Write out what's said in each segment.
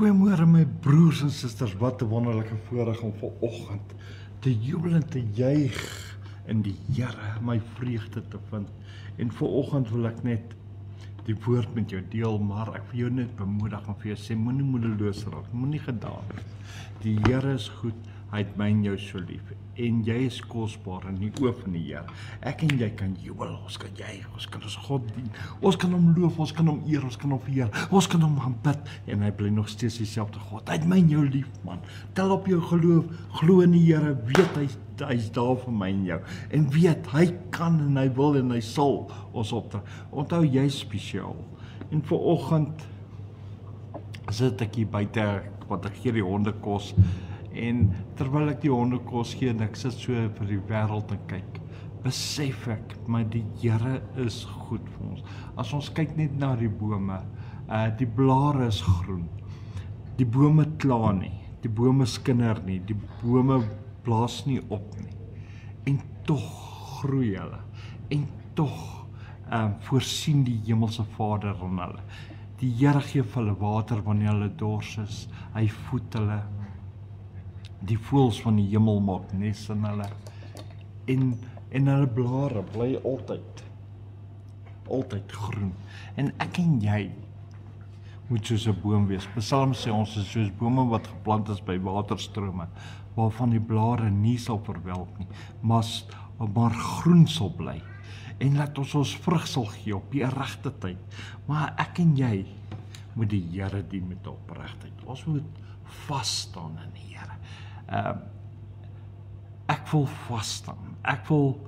Goeiemôre my broers en susters, wat 'n wonderlike voorreg om vanoggend te jubel en te juig in die Here, my vreugde te vind. En vanoggend wil ek net die woord met jou deel, maar ek wil jou net bemoedig en vir jou sê, moenie moedeloos raak, moenie gedaan wees. Die Here is goed, hy het my en jou so lief, en jy is kosbaar in die oë van die Here. Ek en jy kan jubel, ons kan juig, ons kan ons God dien, ons kan hom loof, ons kan hom eer, ons kan hom vereer, ons kan hom aanbid, en hy bly nog steeds dieselfde God. Hy het my en jou lief, man. Tel op jou geloof, glo in die Here, weet hy's daar vir my en jou, en weet, hy kan en hy wil en hy sal ons optrek. Onthou, jy is spesiaal. En vanoggend sit ek hier buite, want ek gee die honde kos, en terwyl ek die honde kos gee, en ek sit so vir die wêreld en kyk, besef ek, maar die Here is goed vir ons. As ons kyk net na die bome, die blare is groen, die bome kla nie, die bome skinder nie, die bome blaas nie op nie, en tog groei hulle, en tog voorsien die hemelse Vader aan hulle. Die Here gee vir hulle water wanneer hulle dors is, hy voed hulle, die voëls van die hemel maak nes in hulle, en hulle blare bly altyd groen, en ek en jy moet soos 'n boom wees. Psalm sê ons is soos bome wat geplant is by waterstrome, waarvan die blare nie sal verwelk nie, maar groen sal bly, en laat ons vrug sal gee op die regte tyd. Maar ek en jy moet die Here dien met opregtheid. Ons moet vas staan in die Here. Ek wil vas staan, ek wil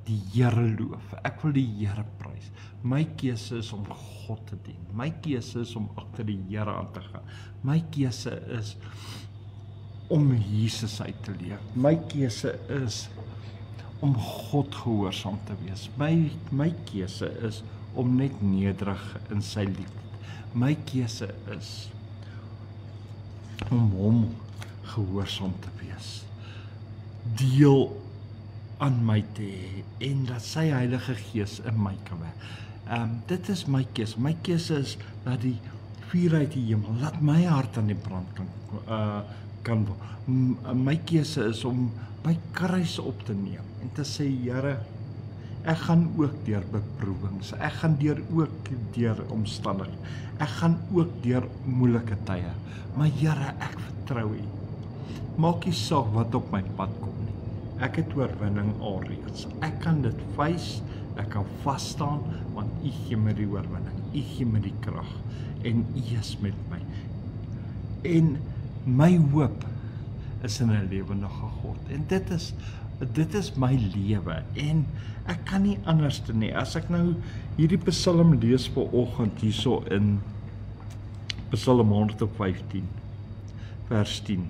die Here loof, ek wil die Here prys. My keuse is om God te dien, my keuse is om agter die Here aan te gaan, my keuse is om Jesus uit te leef, my keuse is om God gehoorsaam te wees, my keuse is om net nederig in sy liefde, my keuse is om hom gehoorsaam te wees, deel aan my te hê, en dat sy Heilige Gees in my kan werk. Dit is my keuse. My keuse is dat die vuur uit die hemel, laat my hart aan die brand kan word. My keuse is om my kruis op te neem en te sê, Here, ek gaan ook deur beproewings, ek gaan ook deur omstandighede, ek gaan ook deur moeilike tye, maar Here, ek vertrou U. Maak nie saak wat op my pad kom nie. Ek het oorwinning alreeds. Ek kan dit face, ek kan vas staan, want U gee my die oorwinning, U gee my die krag, en U is met my. En my hoop is in 'n lewendige God, en dit is my lewe, en ek kan nie anders doen nie. As ek nou hierdie Psalm lees vanoggend hierso in Psalm 115, vers 10.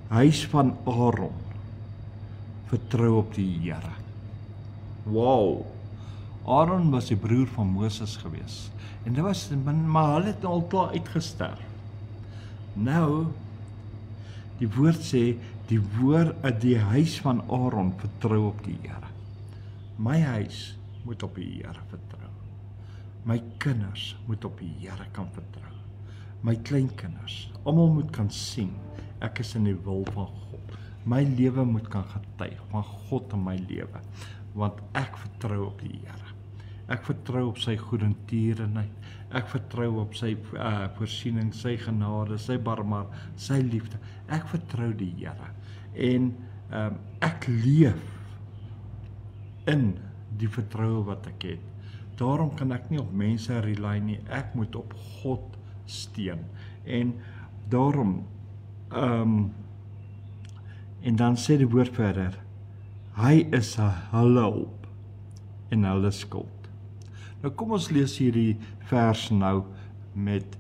Huis van Aaron, vertrou op die Here. Wow, Aaron was die broer van Moses gewees, en dit was, maar hulle het al klaar uitgesterf. Nou, die woord sê, die huis van Aaron vertrou op die Here. My huis moet op die Here vertrou. My kinders moet op die Here kan vertrou. My kleinkinders, almal moet kan sien, ek is in die wil van God. My lewe moet kan getuig van God in my lewe, want ek vertrou op die Here. Ek vertrou op sy goedertierenheid, ek vertrou op sy voorsiening, sy genade, sy barmhartigheid, sy liefde. Ek vertrou die Here, en ek leef in die vertroue wat ek het. Daarom kan ek nie op mense rely nie, ek moet op God steun. En daarom, en dan sê die woord verder, hy is hulle hulp en hulle skuld. Nou kom ons lees hierdie vers nou met,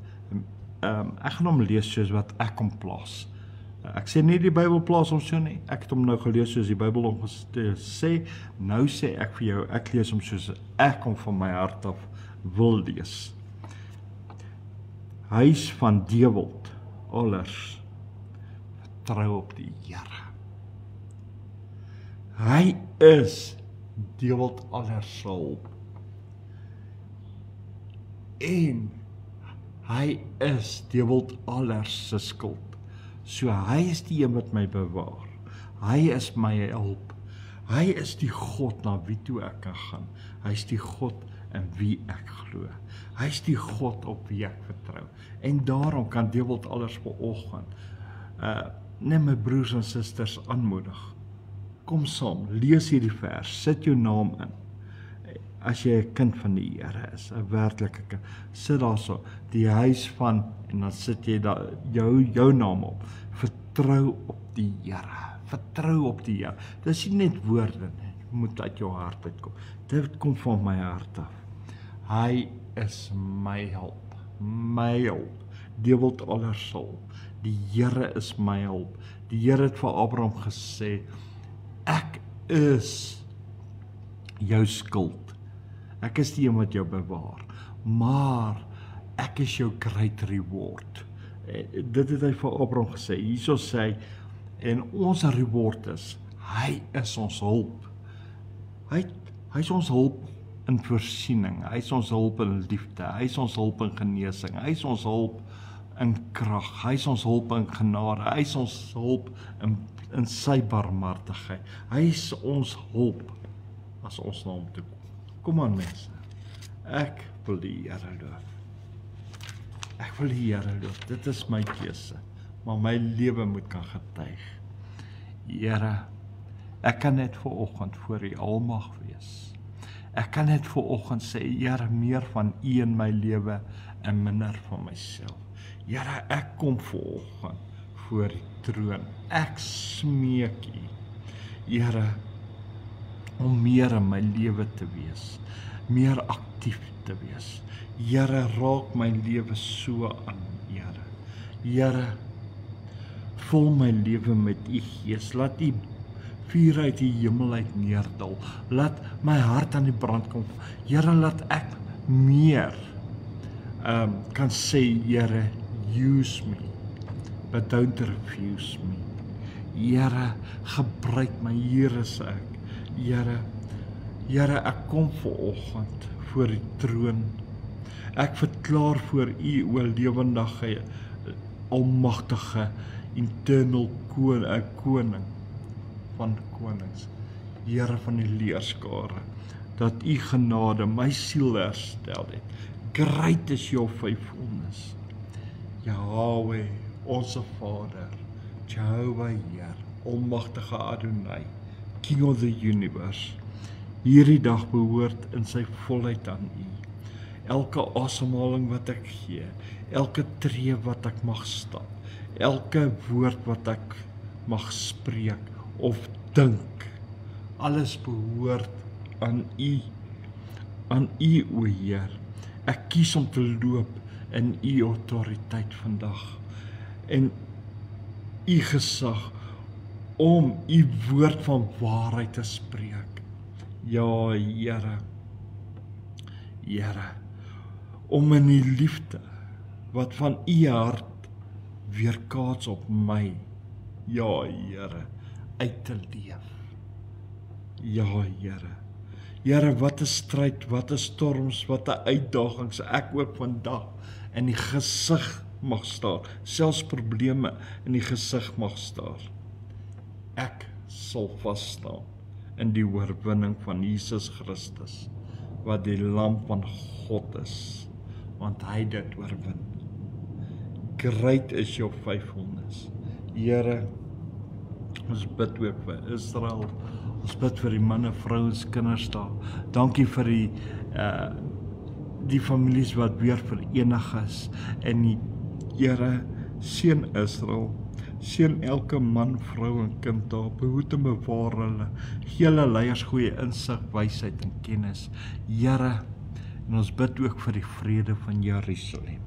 ek gaan hom lees soos wat ek hom plaas. Ek sê nie die Bybel plaas hom so nie, ek het hom nou gelees soos die Bybel hom sê, nou sê ek vir jou, ek lees hom soos ek hom van my hart af wil lees. Huis van Dewald, Allers, vertrou op die Here. Hy is Dewald Allers se hulp. En Hy is die wêreld se skuld. So hy is die een wat my bewaar. Hy is my hulp. Hy is die God na wie toe ek kan gaan. Hy is die God in wie ek glo. Hy is die God op wie ek vertrou. En daarom kan die wêreld alles vanoggend net my broers en susters aanmoedig. Kom saam, lees hierdie vers, sit jou naam in. As jy 'n kind van die Here is, 'n werklike kind, sit daarso, die huis van, en dan sit jy daar jou naam op. Vertrou op die Here. Vertrou op die Here. Dit is nie net woorde nie, dit moet uit jou hart uitkom. Dit kom van my hart af. Hy is my hulp. My hulp. Die wêreld alles sal. Die Here is my hulp. Die Here het vir Abraham gesê, ek is jou skuld. Ek is die een wat jou bewaar. Maar ek is jou great reward. Dit het hy vir Abraham gesê. Hierso sê hy, en ons reward is, hy is ons hulp. Hy is ons hulp in voorsiening. Hy is ons hulp in liefde. Hy is ons hulp in genesing. Hy is ons hulp in krag. Hy is ons hulp in genade. Hy is ons hulp in sy barmhartigheid. Hy is ons hulp as ons na hom toe kom. Kom aan mense. Ek wil die Here loof. Ek wil die Here loof. Dit is my keuse. Maar my lewe moet kan getuig. Here, ek kan net vanoggend voor U almag wees. Ek kan net vanoggend sê, Here, meer van U in my lewe en minder van myself. Here, ek kom vanoggend voor die troon. Ek smeek U, Here, om meer in my lewe te wees, meer aktief te wees. Here, raak my lewe so aan, Here. Here, vul my lewe met U Gees. Laat U vuur uit die hemel uit neerdal. Laat my hart aan die brand kom. Here, laat ek meer kan sê, Here, use me, but don't refuse me. Here, gebruik my, hier is ek. Here, ek kom vanoggend voor die troon. Ek verklaar voor U, o lewendige, almagtige, eternal koning van konings, Here van die leerskare, dat U genade my siel herstel het. Great is your faithfulness. Yahweh, onze Vader, Jehovah Heer, almagtige Adonai, King of the universe. Hierdie dag behoort in sy volheid aan U. Elke asemhaling wat ek gee, elke tree wat ek mag stap, elke woord wat ek mag spreek of dink, alles behoort aan U. Aan U, o Heer. Ek kies om te loop in U autoriteit vandag en U gesag om U woord van waarheid te spreek. Ja, Here, om in die liefde wat van U hart weerkaats op my, ja, Here, uit te leef. Ja, Here, wat 'n stryd, wat 'n storms, wat 'n uitdagings ek ook vandag in die gesig mag staar, selfs probleme in die gesig mag staar. Ek sal vas staan in die oorwinning van Jesus Christus, wat die lam van God is, want hy dit oorwin. Great is your faithfulness. Here, ons bid ook vir Israel, ons bid vir die manne, vrouens, kinders daar. Dankie vir die families wat weer verenig is, en die Here, seën Israel, seën elke man, vrou en kind daar, behoed en bewaar hulle, gee hulle leiers goeie insig, wysheid en kennis. Here, en ons bid ook vir die vrede van Jerusalem,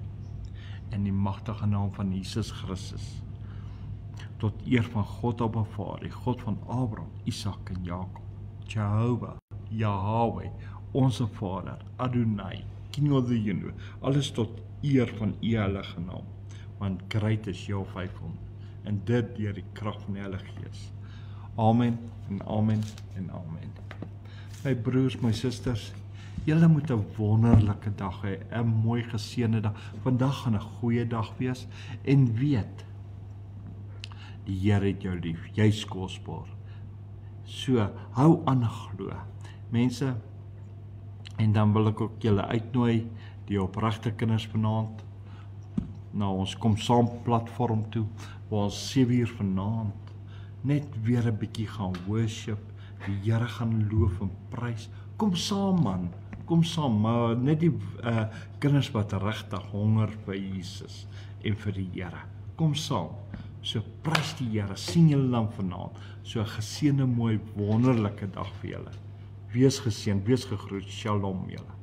in die magtige naam van Jesus Christus, tot eer van God Abba Vader, die God van Abraham, Isak en Jakob, Jehovah, Yahweh, onze Vader, Adonai, King of the universe, alles tot eer van U heilige naam, want great is jou faithfulness, en dit deur die krag van die Heilige Gees. Amen en amen en amen. My broers, my susters, Julle moet 'n wonderlike dag hê, 'n mooi geseënde dag. Vandag gaan 'n goeie dag wees en weet, die Here het jou lief, jy's kosbaar. So, hou aan glo. Mense, en dan wil ek ook julle uitnooi, die opregte kinders vanaand, na ons Kom Saam platform toe, waar ons 7 uur vanaand net weer 'n bietjie gaan worship, die Here gaan loof en prys. Kom saam man, kom saam, maar net die kinders wat regtig honger vir Jesus en vir die Here. Kom saam. So prys die Here, sien julle dan vanaand. So 'n geseënde, mooi, wonderlike dag vir julle. Wees geseënd, wees gegroet. Shalom julle.